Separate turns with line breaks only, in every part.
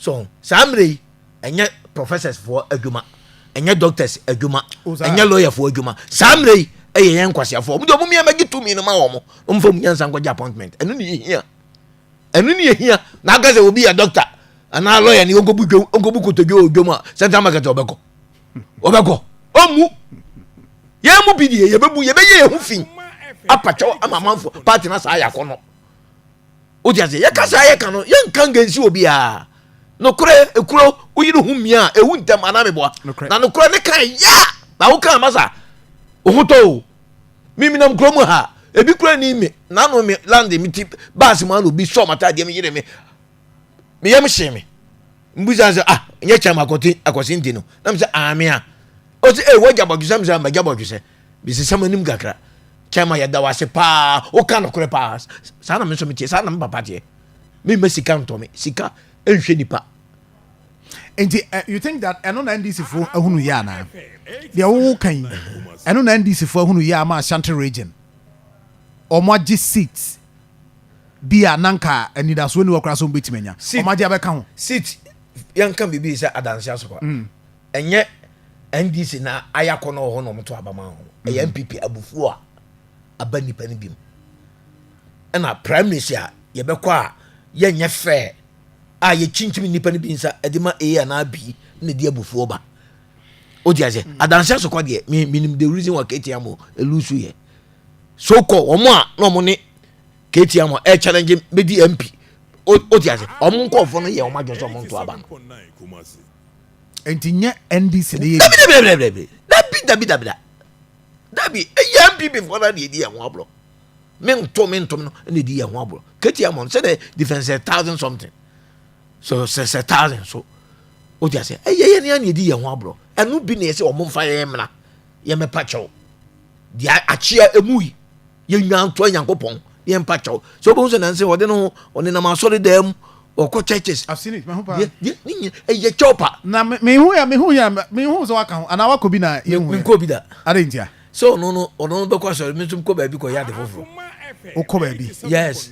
so samre enye professors for adwuma enye doctors adwuma enye lawyer for adwuma samre eye yen kwasiafo mo de mo me magi to me no ma wo mo mfo mu nyansa nkwaje appointment enu ne yehia na agaze obi ya doctor ana lawyer ni ongobu kotodwo odwuma central market obeko omu ye mu bidie ye bebu ye beye hu fin apacho amamanfo party na sa yakono o dia ze ye kasa ye kan no ye nkan gansi obi a no kure ekuro uyiru hu mia ehu ntam anameboa na no kure ne kan ya na wo kan masa ohoto mimi nam kromu ha ebi kure ni me na no me land mi tip bas man obi so mata de me yire me yem sheme mbuza ze nye chama akosi ndino na mse amia o se wajja bodusam za magja boduse bi se samanim gakra chama ya da wase pa o kan kure pa sana me so me tie sana me papa tie me mesika ntomi sika enhwe nipa.
And you think that eno na NDC for ahunu ya na de wo kan eno na NDC for ahunu ya ma Ashanti region omoji seat bia nanka anidaso ni wakra so betimanya omoji abeka ho
seat yanka bibi se adanse asokwa enye NDC na ayakono ho no mto abama ho e MPP abufu a abani pani bim na prime minister ye bekwa ye nye fair a ye chinchimi nipa ni binsa edima na bi na di abufu oba odiaze adanse asokwa de minim the reason why KTM elusu ye so ko omo a no mo ni KTM challenge bedi MP odiaze omo nkofo no ye omo ageso omo nto aba
entinye NDC de ye
dabi MPP before that di ho abro mentom no na di ho abro KTM say the defense 1,000 something so 1,000 so odiaze ye ne di ho abro enu bi na say omo mfa ye mra ye mepa chew di achia emui ye nwanto Nyankopon ye mpa chew so bo so na say wode no one na ma sorry dem or churches.
I've seen it.
Ye chopper.
Na me hu so waka ana wako bi na ye hu.
Me ko bi da.
Arentia.
So no be kwa so me tum ko ba bi ko ya de foforo.
O ko ba bi.
Yes.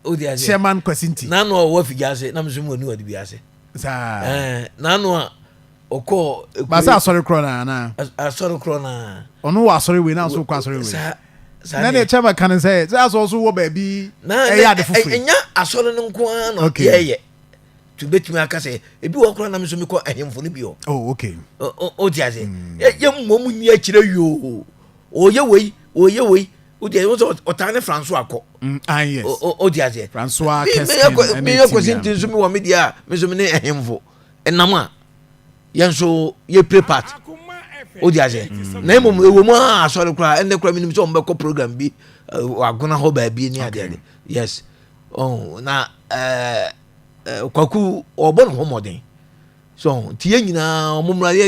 O dia se.
Chairman Kwasinti.
Na no wo figa se na me so mo ni wadi bi ase.
Sa.
Na no oko
ba sa sorry krona na.
Sorry krona.
Ono wa sorry we na so kwa sorry we. Na ne chama kan say that's also wo ba bi e ya de foforo.
Enya asoro no nko an no ye to betimi aka say ebi wo kro na me so me ko ahemfo no bi o.
Oh okay.
O dia say ye mmom ni akire yo. Oye wei o dia o tane François akọ.
Yes.
O dia say
François
Kestin. Me yakosi ntin so me wo me dia me so me ne ahemfo. Enam a yen so ye play part. O dia say na emom ewo mu asoro kra ende kra minim so mbe ko program bi agona ho ba bi ni ade. Yes. Oh na kwaku obo no ho modern so tie nyina omumra